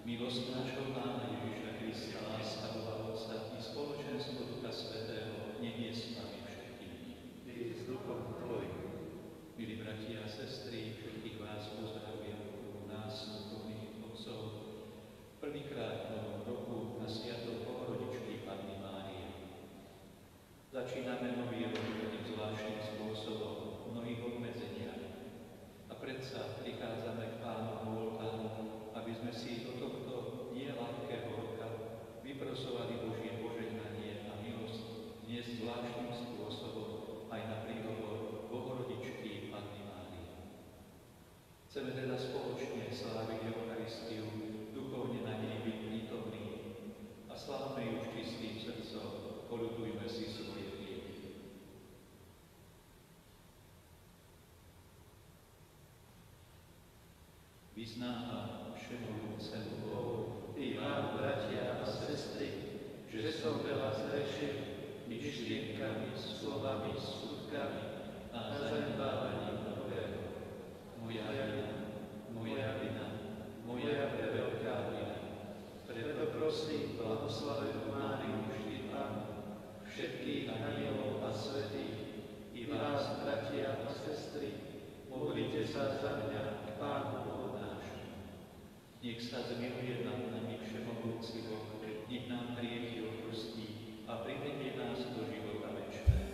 Milosť nášho Pána Ježiša Krista, láska Boha Otca i spoločenstvo Ducha Svätého nech je s vami všetkými. I s duchom tvojim. Milí bratia a sestry, všetkých vás pozdravujem u nás, duchovných otcov, prvýkrát v novom roku na sviatok Bohorodičky Panny Márie. Začíname nový rok takým zvláštnym spôsobom, v mnohých obmedzeniach. A predsa prichádzame k Pánovu oltáru, aby sme si do tohto nieľahkého roka vyprosovali Božie požehnanie a milosť dnes zvláštnym spôsobom aj na príhovor Bohorodičky Panny Márie. Chceme teda spoločne sláviť Eucharistiu, duchovne na nej byť prítomní a slávme ju s čistým srdcom, poľutujme si svoje hriechy. Vyznávam všemohúcemu Bohu I vám, bratia a sestry, že som veľa zrešil myšlienkami, slovami, skutkami a zanedbávaním mnohého. Moja vina, moja preveľká vina. Preto prosím blahoslavenú Máriu, vždy Pánu, všetkých anielov a svätých, i vás, bratia a sestry, modlite sa za mňa k Pánu Bohu nášmu. Nech sa zmiluje nad nami všemohúci Boh, nech nám hriechy odpustí a privedie nás do života večného.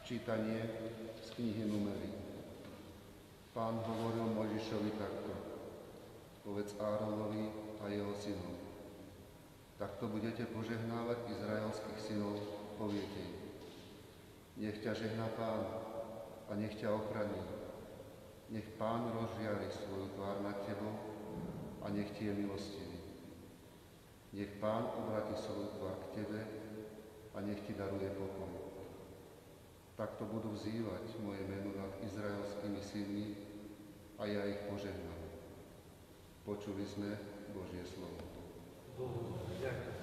Čítanie z knihy Númery. Pán hovoril Mojžišovi takto: povedz Áronovi a jeho synom: takto budete požehnávať izraelských synov, poviete im: nech ťa žehná Pán a nech ťa ochraní. Nech Pán rozžiari svoju tvár nad tebou a nech ti je milostivý. Nech Pán obratí svoju tvár k tebe a nech ti daruje pokoj. Takto budú vzývať moje meno nad izraelskými synmi a ja ich požehnám. Počuli sme Božie slovo. Bohu ďakujem.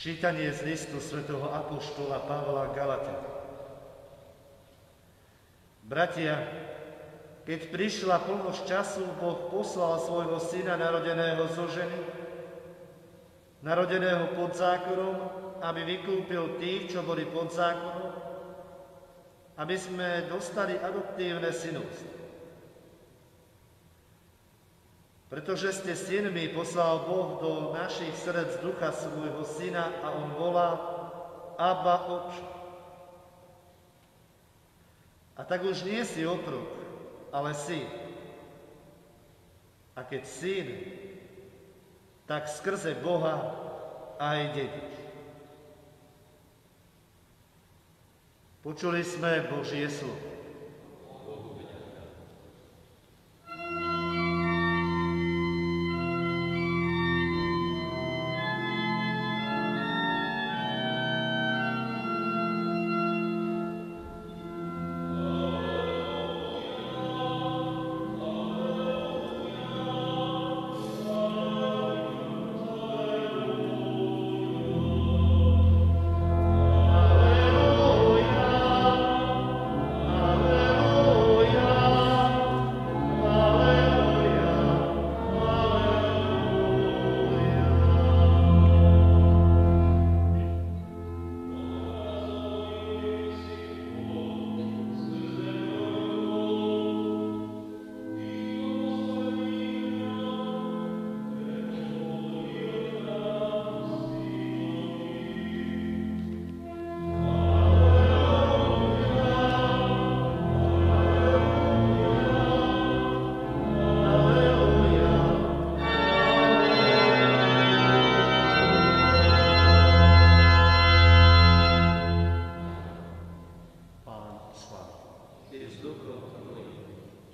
Čítanie z listu svätého apoštola Pavla Galaťanom. Bratia, keď prišla plnosť času, Boh poslal svojho syna narodeného zo ženy, narodeného pod zákonom, aby vykúpil tých, čo boli pod zákonom, aby sme dostali adoptívne synovstvo. Pretože ste synmi, poslal Boh do našich srdc ducha svojho syna a on volá Abba, Otče. A tak už nie si otrok, ale syn. A keď syn, tak skrze Boha aj dedič. Počuli sme Božie slovo.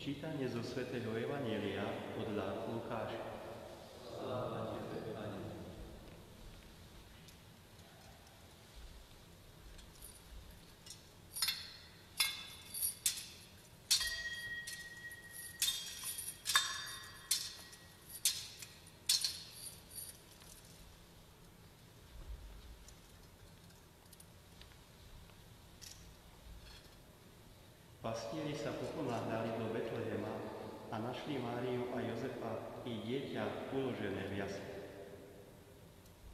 Čítanie zo svätého Evanjelia podľa Lukáša. Sláva Tebe, Pane. Pastieri sa poponáhľali do Betlehema a našli Máriu a Jozefa i dieťa uložené v jasli.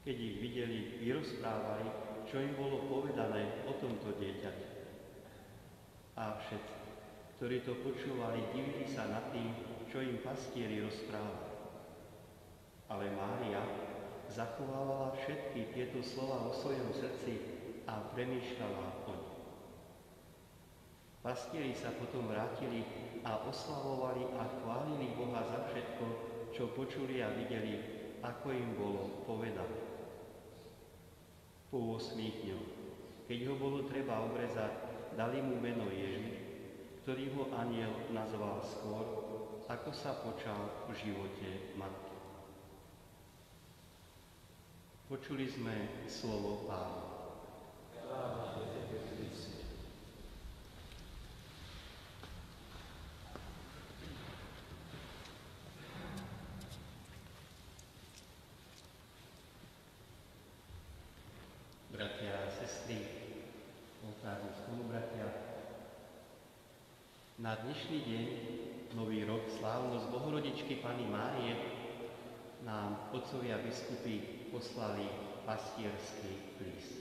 Keď ich videli, vyrozprávali, čo im bolo povedané o tomto dieťati. A všetci, ktorí to počúvali, divili sa nad tým, čo im pastieri rozprávali. Ale Mária zachovávala všetky tieto slova vo svojom srdci a premýšľala o nich. Pastieri sa potom vrátili a oslavovali a chválili Boha za všetko, čo počuli a videli, ako im bolo povedané. Po 8 dňoch, keď ho bolo treba obrezať, dali mu meno Ježiš, ktorý ho anjel nazval skôr, ako sa počal v živote matky. Počuli sme slovo Pána. Bratia a sestry, oltárni spolubratia, na dnešný deň, nový rok, slávnosť Bohorodičky Panny Márie, nám otcovia biskupy poslali pastierský list.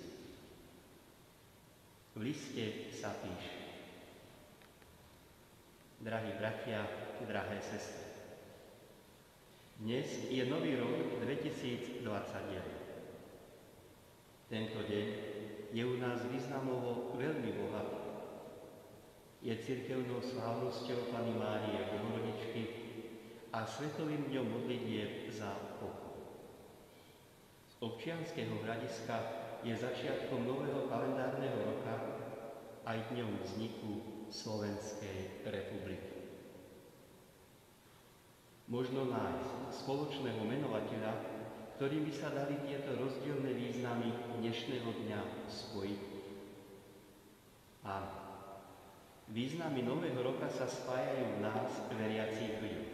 V liste sa píše: Drahí bratia, drahé sestry, dnes je nový rok 2021. Tento deň je u nás významovo veľmi bohatý. Je cirkevnou slávnosťou Panny Márie Bohorodičky a svetovým dňom modlitieb za pokoj. Z občianskeho hľadiska je začiatkom nového kalendárneho roka aj dňom vzniku Slovenskej republiky. Možno nájsť spoločného menovateľa, ktorým by sa dali tieto rozdielne významy dnešného dňa spojiť. Áno, významy nového roka sa spájajú v nás, veriacich ľuďov.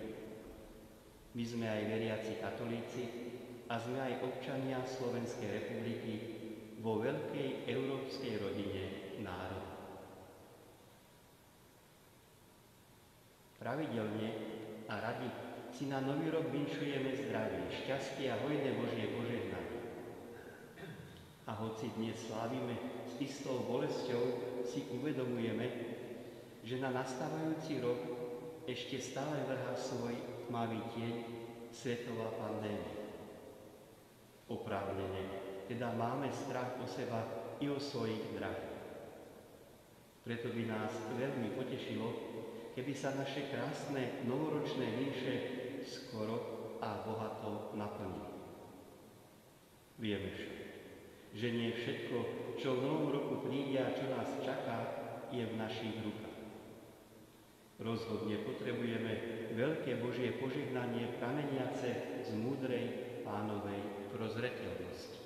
My sme aj veriaci katolíci a sme aj občania Slovenskej republiky vo veľkej európskej rodine národov. Pravidelne a radi si na nový rok vinšujeme zdravie, šťastie a hojné Božie požehnanie. A hoci dnes slávime s istou bolesťou, si uvedomujeme, že na nastávajúci rok ešte stále vrhá svoj tmavý tieň svetová pandémia. Oprávnene, teda máme strach o seba i o svojich drahých. Preto by nás veľmi potešilo, keby sa naše krásne novoročné vinše skoro a bohato naplnili. Vieme však, že nie všetko, čo v novom roku príde a čo nás čaká, je v našich rukách. Rozhodne potrebujeme veľké Božie požehnanie prameniace z múdrej Pánovej prozreteľnosti.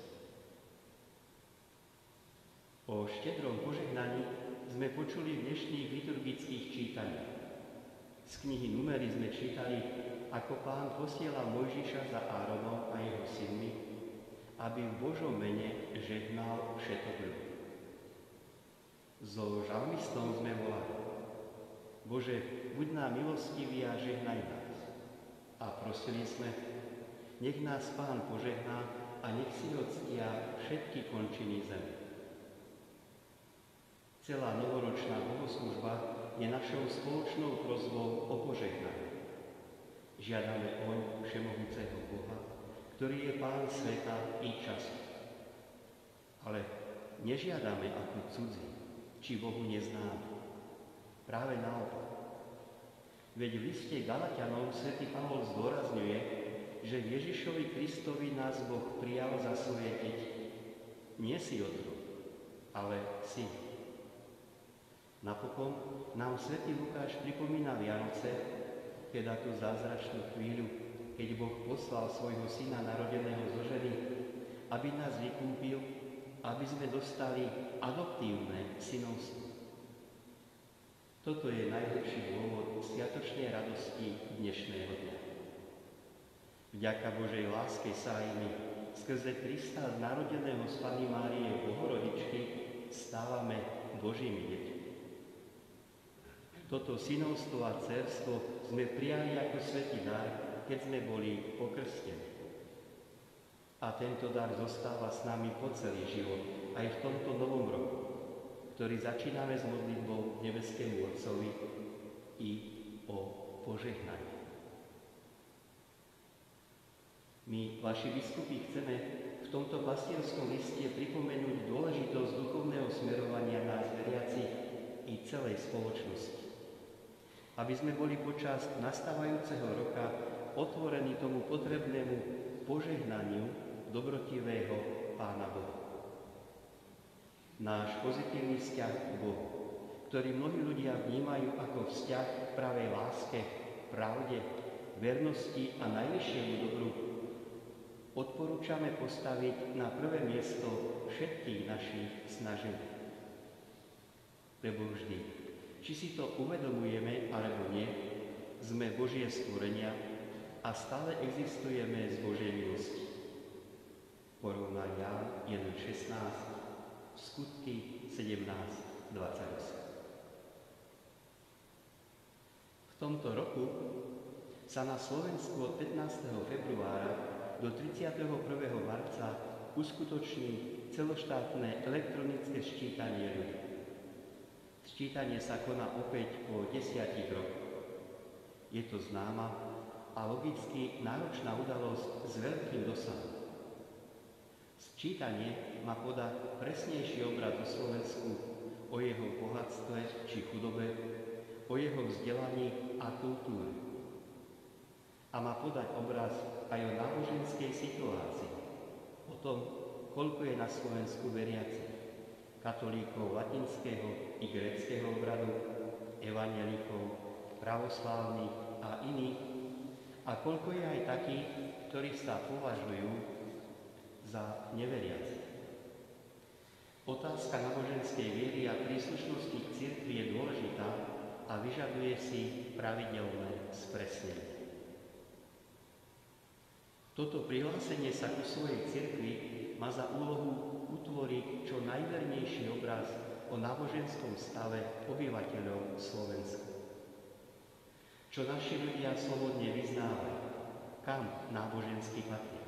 O štedrom požehnaní sme počuli v dnešných liturgických čítaniach. Z knihy Númery sme čítali, ako Pán posielal Mojžiša za Áronom a jeho synmi, aby v Božom mene žehnal všetok ľud. So žalmistom sme volali: Bože, buď nám milostivý a žehnaj nás. A prosili sme: nech nás Pán požehná a nech si ho ctia všetky končiny zeme. Celá novoročná bohoslužba je našou spoločnou prosbou o požehnanie. Žiadame oň všemohúceho Boha, ktorý je Pán sveta i času. Ale nežiadame ako cudzí, či Bohu neznáme. Práve naopak. Veď v liste Galatianom svätý Pavol zdôrazňuje, že Ježišovi Kristovi nás Boh prijal za svoje deti. Nie si otrok, ale syn. Napokon nám svätý Lukáš pripomína Vianoce, keď tú zázračnú chvíľu, keď Boh poslal svojho syna narodeného zo ženy, aby nás vykúpil, aby sme dostali adoptívne synovstvo. Toto je najlepší dôvod sviatočnej radosti dnešného dňa. Vďaka Božej láske sa aj my skrze Krista narodeného z Panny Márie Bohorodičky stávame Božími deťmi. Toto synovstvo a dcérstvo sme prijali ako svätý dar, keď sme boli pokrstení. A tento dar zostáva s nami po celý život, aj v tomto novom roku, ktorý začíname s modlitbou nebeskému Otcovi i o požehnaní. My, vaši biskupy, chceme v tomto pastierskom liste pripomenúť dôležitosť duchovného smerovania nás veriacich i celej spoločnosti. Aby sme boli počas nastávajúceho roka otvorení tomu potrebnému požehnaniu dobrotivého Pána Boha. Náš pozitívny vzťah k Bohu, ktorý mnohí ľudia vnímajú ako vzťah k pravej láske, pravde, vernosti a najvyššiemu dobru, odporúčame postaviť na prvé miesto všetkých našich snažení. Lebo vždy, či si to uvedomujeme alebo nie, sme Božie stvorenia a stále existujeme z Božej milosti. Porovnaj Ján 1.16, Skutky 17.28. V tomto roku sa na Slovensku od 15. februára do 31. marca uskutoční celoštátne elektronické sčítanie ľudí. Sčítanie sa koná opäť po 10 rokoch. Je to známa a logicky náročná udalosť s veľkým dosahom. Sčítanie má podať presnejší obraz o Slovensku, o jeho bohatstve či chudobe, o jeho vzdelaní a kultúre. A má podať obraz aj o náboženskej situácii, o tom, koľko je na Slovensku veriacich, katolíkov latinského i gréckeho obradu, evanjelikov, pravoslávnych a iných, a koľko je aj takých, ktorí sa považujú za neveriacich. Otázka náboženskej viery a príslušnosti k cirkvi je dôležitá a vyžaduje si pravidelné spresnenie. Toto prihlásenie sa ku svojej cirkvi má za úlohu utvoriť čo najvernejší obraz o náboženskom stave obyvateľov Slovenska. Čo naši ľudia slobodne vyznávajú, kam nábožensky patria,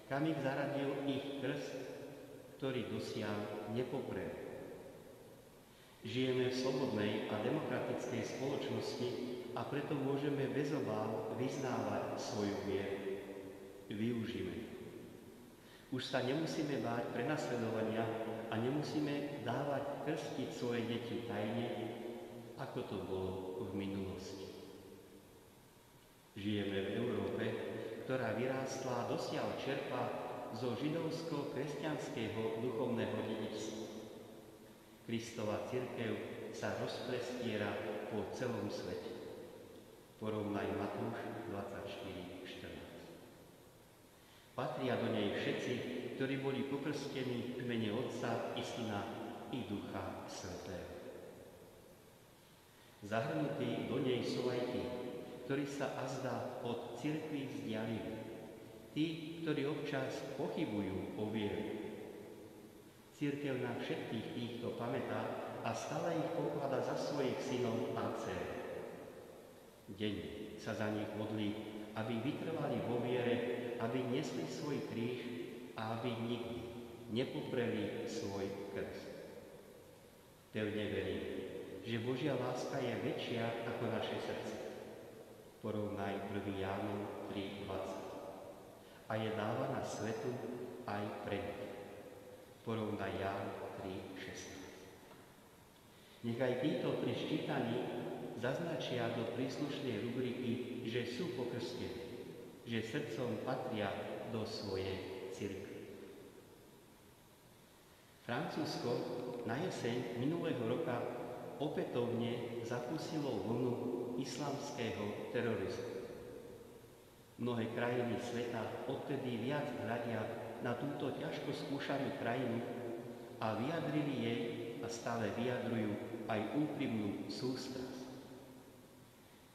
kam ich zaradil ich krst, ktorý dosiaľ nepoprel. Žijeme v slobodnej a demokratickej spoločnosti a preto môžeme bez obáv vyznávať svoju vieru. Využíme. Už sa nemusíme báť prenasledovania a nemusíme dávať krstiť svoje deti tajne, ako to bolo v minulosti. Žijeme v Európe, ktorá vyrástla a dosiaľ čerpá zo židovsko-kresťanského duchovného dedičstva. Kristova cirkev sa rozprestiera po celom svete. Porovnaj Matúš 24:14. Patria do nej všetci, ktorí boli pokrstení v mene Otca i Syna i Ducha Svätého. Zahrnutí do nej sú aj tí, ktorí sa azda od cirkvi vzdialili. Tí, ktorí občas pochybujú o viere. Cirkev na všetkých týchto pamätá a stále ich pokladá za svojich synov a dcér. Denne sa za nich modlí, aby vytrvali vo viere, aby nesli svoj kríž a aby nikdy nepopreli svoj krst. Pevne verím, že Božia láska je väčšia ako naše srdce. Porovnaj 1. Jánov 3:20. A je dávaná svetu aj pre nich. Porovnaj Ján 3:16. Nech aj títo pri ščítaní zaznačia do príslušnej rubriky, že sú pokrstení, že srdcom patria do svojej cirkvi. Francúzsko na jeseň minulého roka opätovne zakúsilo vlnu islamského terorizmu. Mnohé krajiny sveta odtedy viac hľadia na túto ťažko skúšanú krajinu a vyjadrili jej a stále vyjadrujú aj úprimnú sústrasť.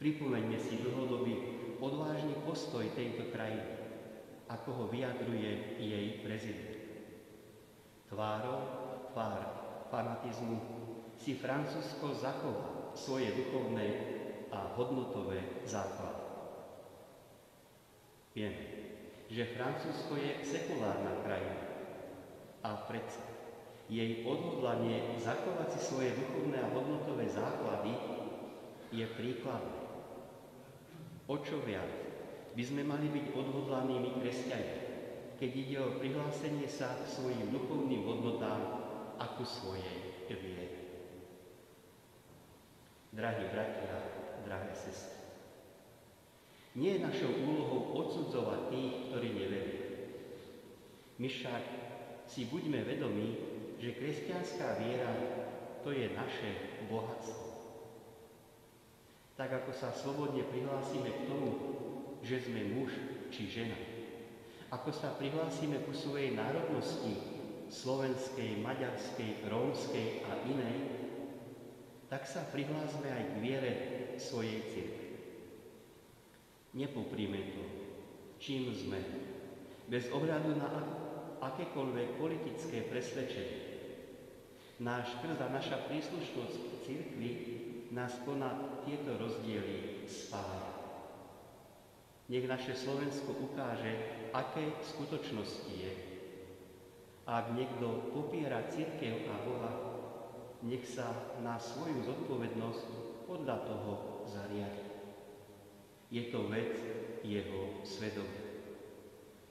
Pripomeňme si dlhodobý odvážny postoj tejto krajiny, ako ho vyjadruje jej prezident. Tvárou tvár fanatizmu si Francúzsko zachová svoje duchovné a hodnotové základy. Vieme, že Francúzsko je sekulárna krajina a predsa jej odhodlanie zachovať si svoje duchovné a hodnotové základy je príkladné. O čo viac by sme mali byť odhodlanými kresťania, keď ide o prihlásenie sa k svojim duchovným hodnotám a ku svojej viere. Drahí bratia, drahé sestry, nie je našou úlohou odsudzovať tých, ktorí neveria. My však si buďme vedomí, že kresťanská viera to je naše bohatstvo. Tak ako sa slobodne prihlásime k tomu, že sme muž či žena, ako sa prihlásime ku svojej národnosti, slovenskej, maďarskej, rómskej a inej, tak sa prihlásme aj k viere svojej cirkvi. Nepopríme to, čím sme, bez ohľadu na akékoľvek politické presvedčenie. Náš krst a naša príslušnosť k cirkvi nás ponad tieto rozdiely spája. Nech naše Slovensko ukáže, aké v skutočnosti je. A ak niekto popiera cirkev a Boha, nech sa na svoju zodpovednosť podľa toho zariadi. Je to vec jeho svedomia.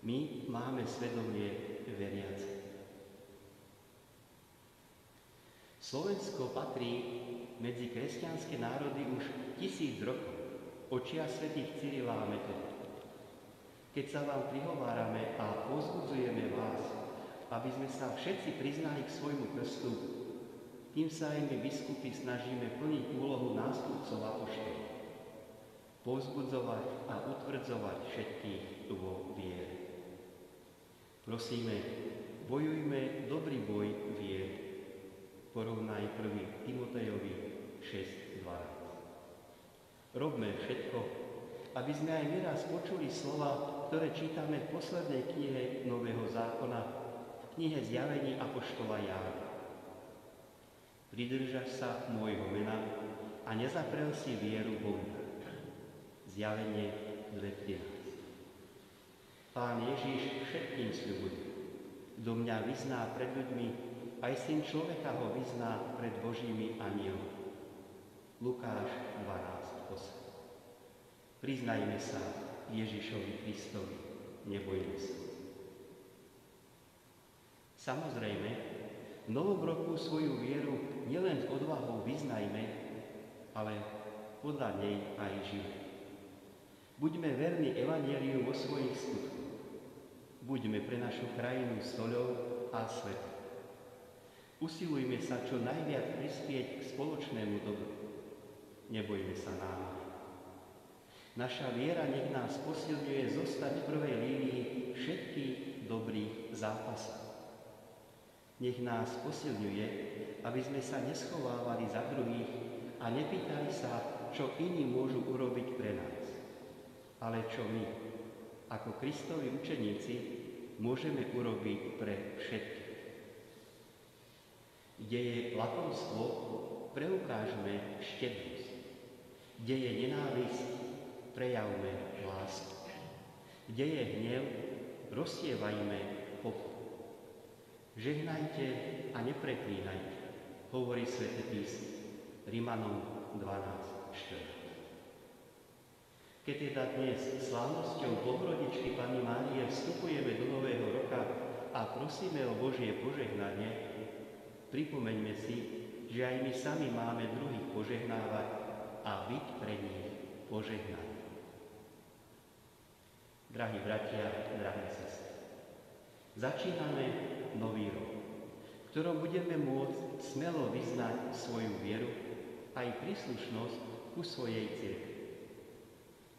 My máme svedomie veriace. Slovensko patrí medzi kresťanské národy už 1000 rokov, od čias svätých Cyrila a Metoda. Keď sa vám prihovárame a povzbudzujeme vás, aby sme sa všetci priznali k svojmu krstu, tým sa aj my biskupy snažíme plniť úlohu nástupcov apoštolov. Povzbudzovať a utvrdzovať všetkých vo viere. Prosíme, bojujme dobrý boj viery. Porovnaj 1. Timotejovi 6:12. Robme všetko, aby sme aj my raz počuli slova, ktoré čítame v poslednej knihe Nového zákona, v knihe Zjavení apoštola Jána. Pridržaš sa môjho mena a nezaprel si vieru vo mňa. Zjavenie 2:13. Pán Ježiš všetkým sľubuje. Kto mňa vyzná pred ľuďmi, aj Syn človeka ho vyzná pred Božími anielmi. Lukáš 12:8. Priznajme sa Ježišovi Kristovi, nebojme sa. Samozrejme, v novom roku svoju vieru nielen s odvahou vyznajme, ale podľa nej aj žijme. Buďme verní evanjeliu vo svojich skutkoch. Buďme pre našu krajinu soľou a svetlom. Usilujme sa čo najviac prispieť k spoločnému dobru. Nebojme sa námahy. Naša viera nech nás posilňuje zostať v prvej línii všetkých dobrých zápasov. Nech nás posilňuje, aby sme sa neschovávali za druhých a nepýtali sa, čo iní môžu urobiť pre nás. Ale čo my, ako Kristovi učeníci, môžeme urobiť pre všetkých. Kde je lakomstvo, preukážme štedrosť. Kde je nenávisť, prejavme lásku. Kde je hnev, rozsievajme pokoj. Žehnajte a nepreklínajte, hovorí Sväté písmo, Rimanom 12:4. Keď teda dnes slávnosťou Bohorodičky Panny Márie vstupujeme do nového roka a prosíme o Božie požehnanie, pripomeňme si, že aj my sami máme druhých požehnávať a byť pre nich požehnaní. Drahí bratia, drahé sestry, začíname nový rok, v ktorom budeme môcť smelo vyznať svoju vieru príslušnosť ku svojej cirkvi.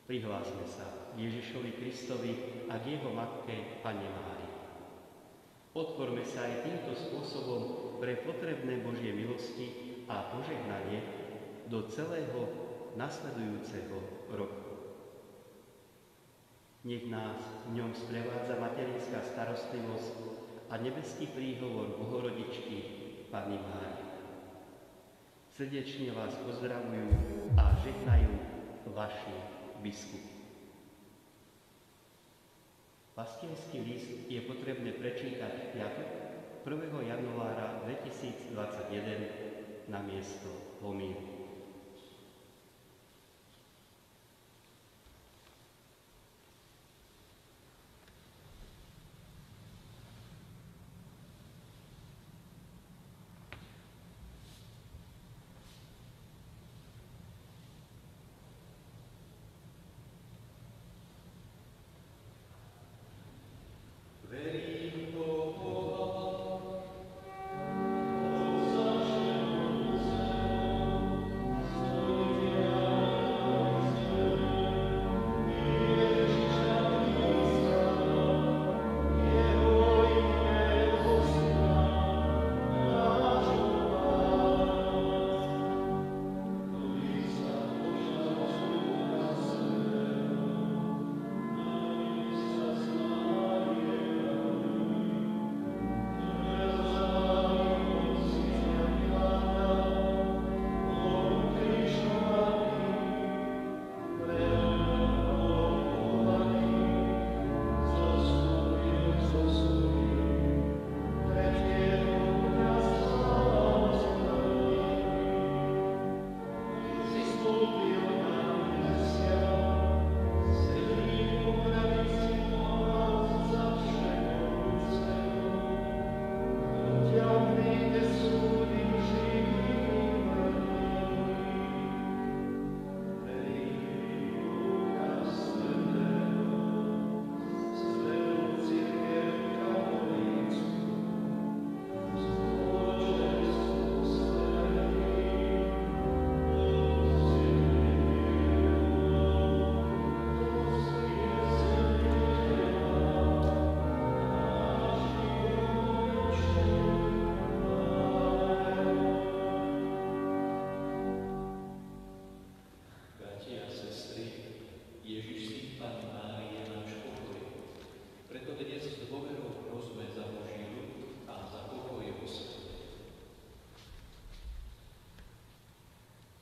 Prihlásme sa Ježišovi Kristovi a k jeho matke Panne Márii. Otvorme sa aj týmto spôsobom pre potrebné Božie milosti a požehnanie do celého nasledujúceho roku. Nech nás v ňom sprevádza materinská starostlivosť a nebeský príhovor Bohorodičky Panny Márie. Srdečne vás pozdravujú a žehnajú vaši biskupy. Pastierský list je potrebné prečítať v piatok 1. januára 2021 na miesto homílie.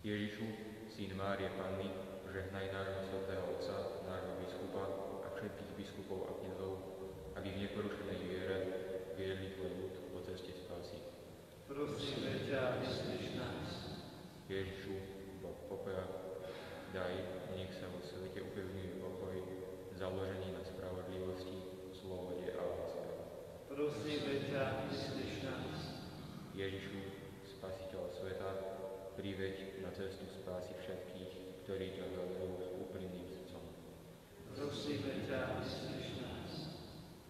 Ježišu, Syn Márie Panny, žehnaj nášho svätého Otca, nášho biskupa a všetkých biskupov a kňazov, aby v neporušenej viere viedli tvoj ľud po ceste spásy. Prosíme ťa, vyslíš nás. Ježišu, Boh pokoja, daj, nech sa vo svete upevňuje pokoj, založený na spravodlivosti, slobode a láske. Prosíme ťa, vyslíš nás. Ježišu, Spasiteľ sveta, priveď na cestu spásy všetkých, ktorí ťa hľadajú s úprimným srdcom. Prosíme ťa, vyslíš nás.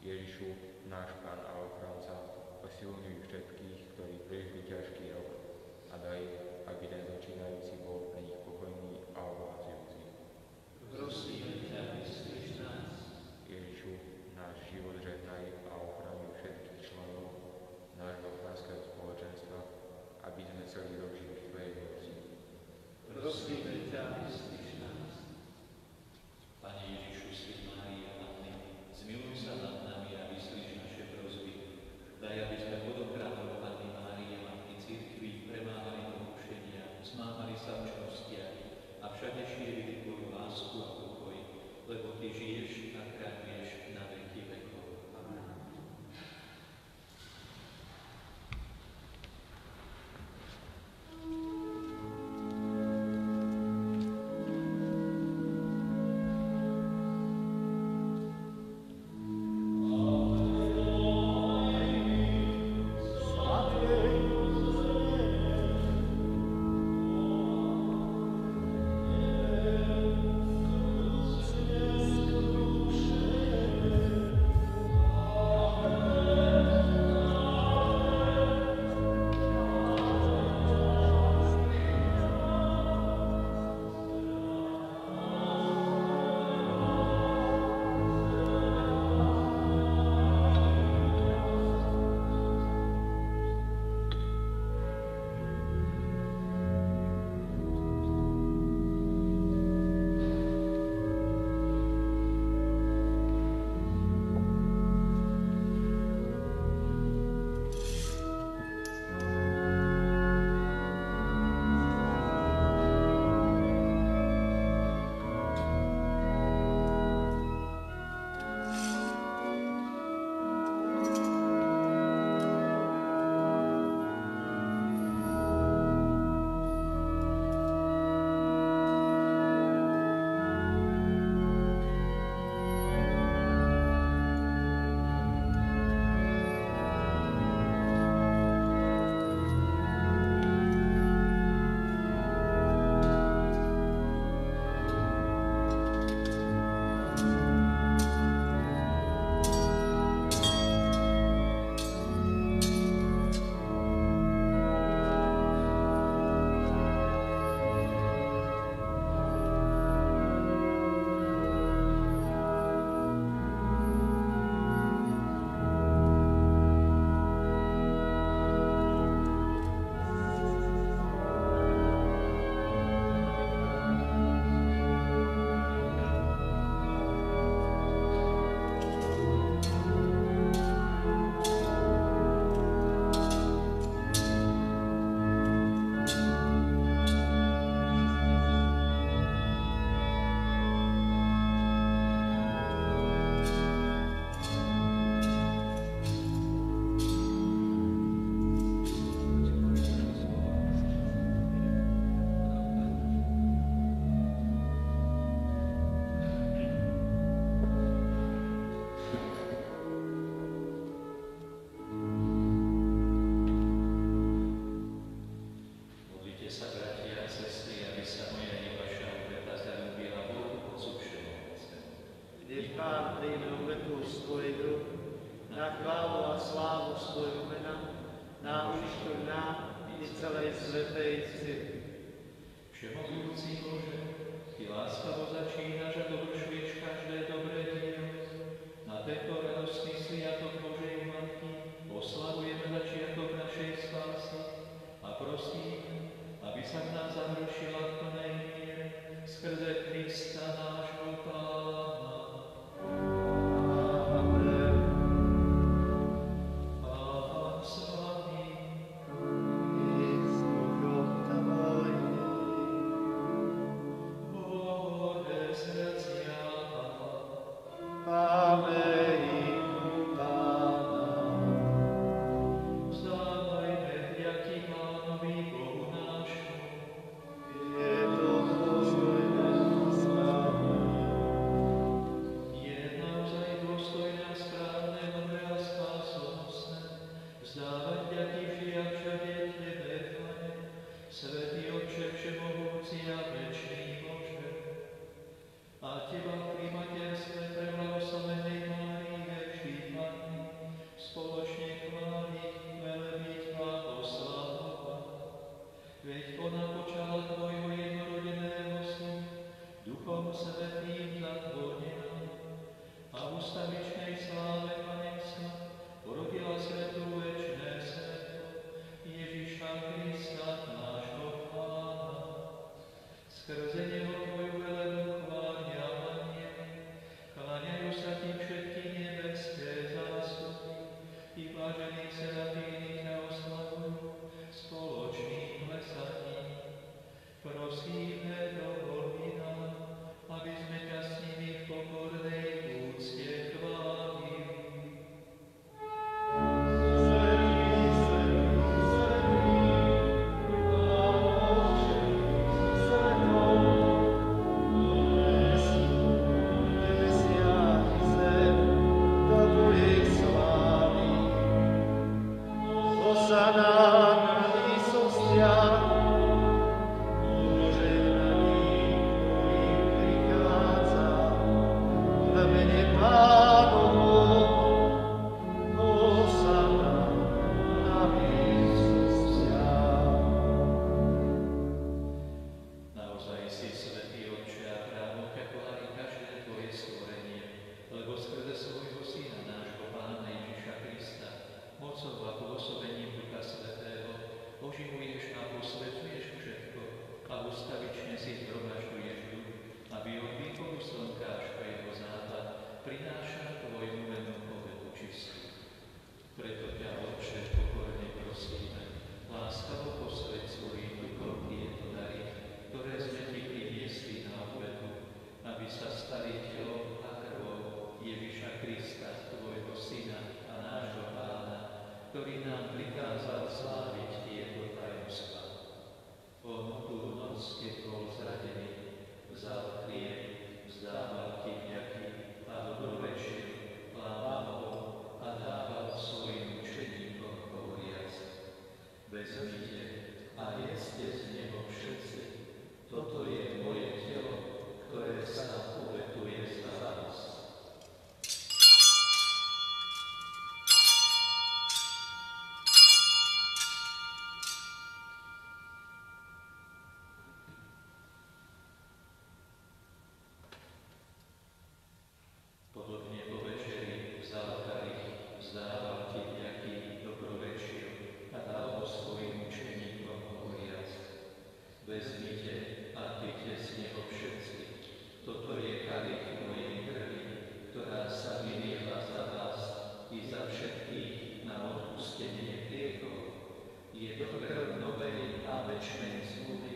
Ježišu, náš Pán a ochranca, posilňuj všetkých, ktorí prežili ťažký rok a daj, aby ten začínajúci bol pre nich pokojný a obohacujúci. Prosíme ťa, vyslíš nás. Ježišu, náš život žehnaj a ochraňuj všetkých členov nášho farského spoločenstva, aby sme celý rok žili v tvojej milosti. Prosíme ťa, vyslíš nás. Pane Ježišu, Syn Márie Panny, zmiluj sa nad nami a vyslíš naše prosby. Daj, aby sme pod ochranou Panny Márie, Matky cirkvi, premáhali pokušenia, zmáhali sa v čnostiach a všade šírili tvoju lásku a pokoj, lebo ty žiješ a kráľuješ na veky vekov. Amen. Thank you. Pán príjme obetu z tvojej ruky, na chválu a slávu svojho mena, na účtu nám i celej svätej cirkvi. Všemohúci Bože, Ty láskavo začínaš a dovršuješ každé dobré dielo. Na tento radostný sviatok Božej Matky oslavujeme začiatok našej spásy a prosím, aby sa v nás završila v plnej miere skrze Krista nášho Pána. Amen. Pán s vami. I s duchom tvojim. Bože srdcia, Máme ich u Pána. vzdávajme vďaky Pánovi Bohu nášmu. Je to dôstojné a správne. Je naozaj dôstojné a správne, dobré a spásonosné vzdávať vďaky vždy a všade Tebe, Pane, Svätý Otče všemohúci a večný Bože. A Teba pri materstve preblahoslavenej Márie vždy, Panny, spoločne chváliť, velebiť a oslavovať. Veď ona počala Tvojho jednorodeného Syna, Duchom Svätým zatvorená, a v ustavičnej sláve Panenstva porodila svetú večné svetlo Ježiša Krista, nášho Pána. Skrze Neho Tvoju velebnú chvália, Anieli, kláňajú sa Ti všetky nebeské zástupy, i vážení serafíni ťa oslavujú spoločným plesaním. Prosíme, dovolí nám, aby sme ťa s nimi v pokornej úcte chválili. Naozaj si svätý Otče a právnuka chváli každé Tvoje stvorenie, lebo skrze svojho Syna, nášho Pána Ježiša Krista, mocou a pôsobením Ducha Svätého, oživuješ a posvedzuješ všetko a ustavične si zhromažďuješ duch, aby od východu slnka až po jeho západ prinášal Tvojmu menu obetu čistú. Preto ťa, Otče, pokorne prosíme, láskavo posväť svojím duchom tieto dary, ktoré sme Ti priniesli na obetu, aby sa stali telom a krvou Ježiša Krista, Tvojho Syna a nášho Pána, ktorý nám prikázal sláviť tieto tajomstvá. On tú noc, keď bol zradený, vzal chlieb, vzdával Ti vďaky a dobrorečil, lámal a dával svojim učeníkom hovoriac: Vezmite a jeste z neho všetci, toto je moje telo, ktoré sa obetuje za vás. Podobne po večeri vzal kalich, vzdával Ti vďaky, dobrorečil a dal ho svojim učeníkom hovoriac: Vezmite a pite z neho všetci, toto je kalich mojej krvi, ktorá sa vylieva za vás i za všetkých na odpustenie hriechov. Je to krv novej a večnej zmluvy,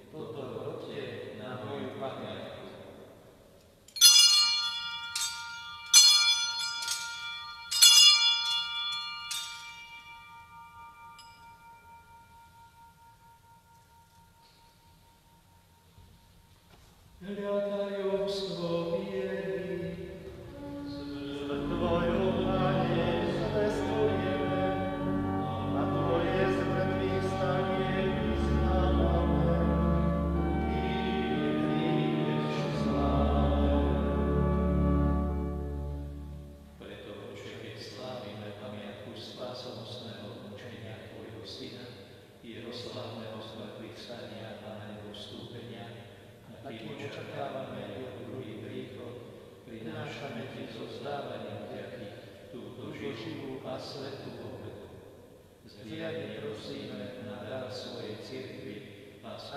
toto robte na moju pamiatku. Tajomstvo viery. Tvojou, Pane, zvestujeme, a Tvoje zmrtvých stanie vyznávame. Ty prídeš sláve.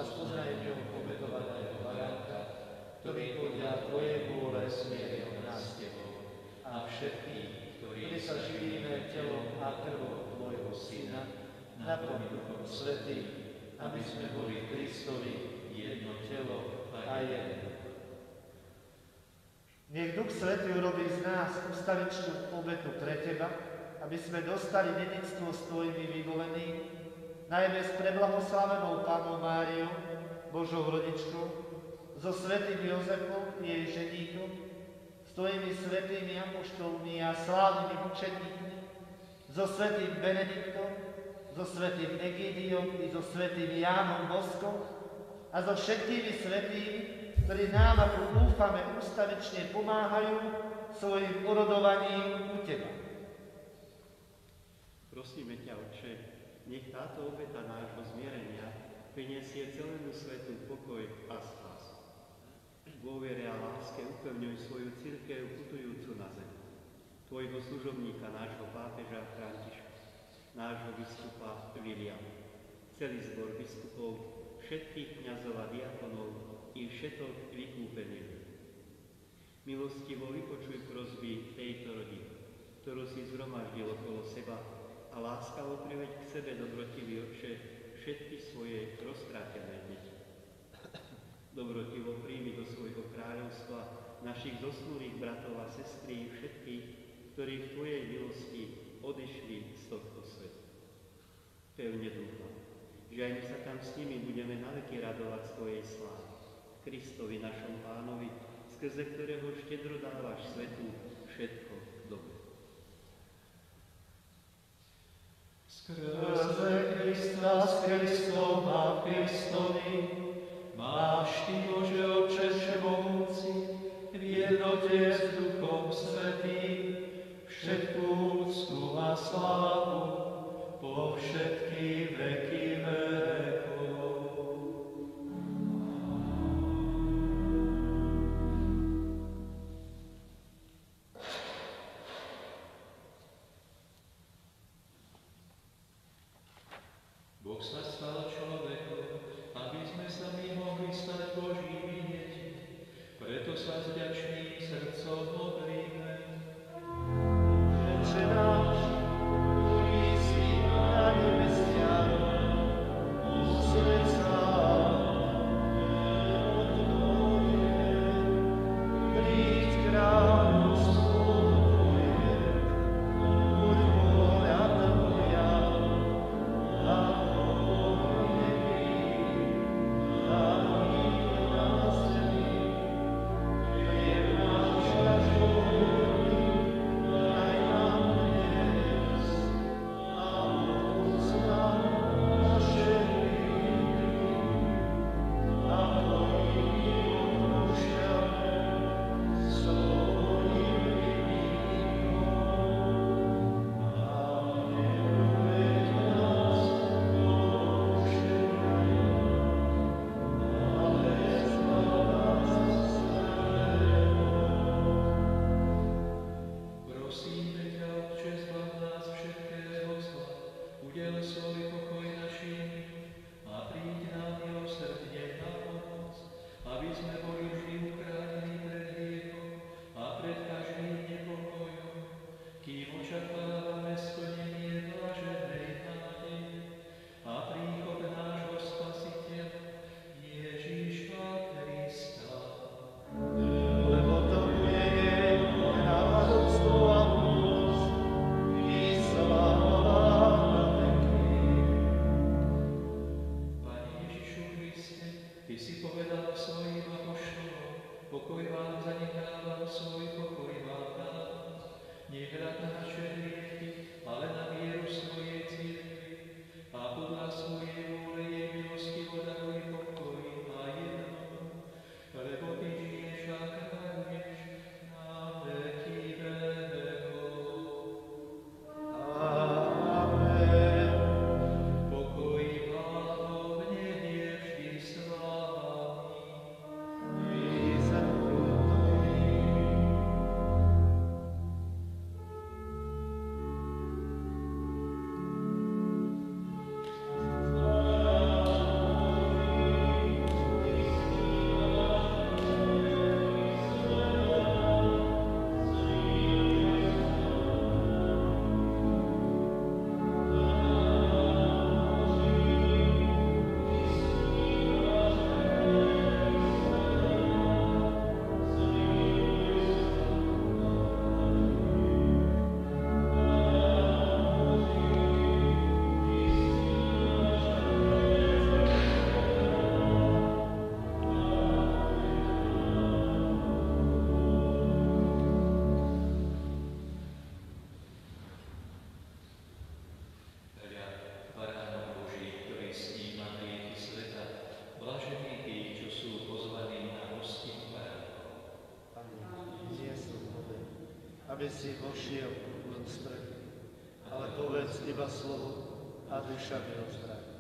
spoznajme obetovaného baránka, ktorý podľa Tvojej vôle smieril nás s Tebou. A všetkých, ktorí sa živíme telom a krvou Tvojho Syna, naplň Duchom Svätým, aby sme boli Kristovi jedno telo a jeden. Nech Duch Svätý urobí z nás ustavičnú obetu pre Teba, aby sme dostali dedictvo s Tvojimi vyvolenými, najmä s preblahoslavenou Pannou Máriou, Božou rodičkou, so svätým Jozefom, jej ženíkom, s Tvojimi svätými apoštolmi a slávnymi učeníkmi, so svätým Benediktom, so svätým Egídiom i so svätým Jánom Boskom a so všetkými svätými, ktorí nám, ako dúfame, ustavične pomáhajú svojim orodovaním u Teba. Prosíme ťa, Otče, nech táto obeta nášho zmierenia prinesie celému svetu pokoj a spásu. Vo viere a láske upevňuj svoju cirkev putujúcu na zem. Tvojho služobníka, nášho pápeža Františka, nášho biskupa Viliama, celý zbor biskupov, všetkých kňazov a diakonov i všetok vykúpených. Milostivo vypočuj prosby tejto rodiny, ktorú si zhromaždil okolo seba, a láskavo priveď k sebe, dobrotivý Otče, všetky svoje roztrátené deti. Dobrotivo príjmi do svojho kráľovstva našich zosnulých bratov a sestry, všetkých, ktorí v Tvojej milosti odišli z tohto sveta. Pevne dúfam, že aj my sa tam s nimi budeme naveky radovať z Tvojej slávy. Kristovi, našom Pánovi, skrze ktorého štedro dávaš svetu všetko dobré. Skrze Krista, s Kristom a v Kristovi, máš Ty, Bože Otče všemohúci, v jednote s Duchom Svätým, všetkú úctu a slávu po všetky veky vekov. Boh sa stal človekom, aby sme sa my mohli stať Božími deťmi. Preto sa s vďačným srdcom modlíme. Otče náš, ktorý si na nebesiach, posväť sa meno Tvoje, príď kráľovstvo Tvoje, buď vôľa Tvoja, ako v nebi, tak i na zemi. Chlieb náš každodenný daj nám dnes a odpusť nám naše hriechy, ako i my odpúšťame svojim vinníkom. A neuveď nás do pokušenia, ale zbav nás zlého. Prosíme ťa, Otče, zbav nás všetkého zla, udel svoj pokoj našim a príď nám milosrdne na pomoc, aby sme boli vždy uchránení pred hriechom a pred každým nepokojom, kým očakávame splnenie blaženej nádeje a príchod nášho Spasiteľa Ježíša Krista. Lebo Tvoje je kráľovstvo a moc i sláva na veky. Pane Ježišu Kriste, Ty si povedal svojim apoštolom, pokoj vám zanechávam, svoj pokoj vám dávam. Nehľad na naše hriechy, ale na vieru svojej cirkvi. A podľa svojej vôle jej milostivo daruj pokoj a jednotu, lebo Ty žiješ a kráľuješ na veky vekov. Amen. Pokoj vám nech je vždy s vami. I s duchom Tvojím. aby si vošiel v ústretí. Ale povedz iba slovo a duša mi ozdraví.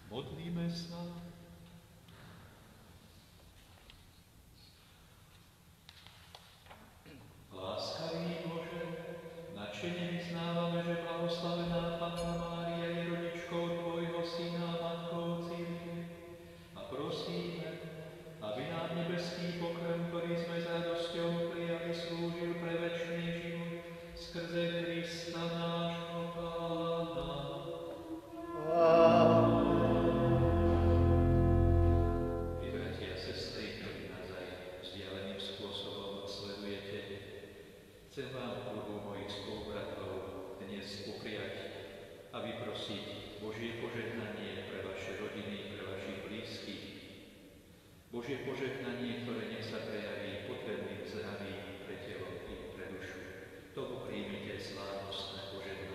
Modlíme sa. Láskavý Bože, nadšene vyznávame, že blahoslavená Panna Mária je rodičkou Tvojho Syna a Matkou Cirkvi. A prosíme, aby nám nebeský pokrm, ktorý sme s radosťou prijali, slúžil pre večný život skrze Krista nášho Pána. Chcem vám hudbu mojich spolubratov dnes upriať a vyprosiť Božie požehnanie pre vaše rodiny, pre vašich blízkych. Božie požehnanie, ktoré nech sa prejaví potrebným zdravím pre telo i pre dušu. Tomu príjmite slávnostné požehnanie.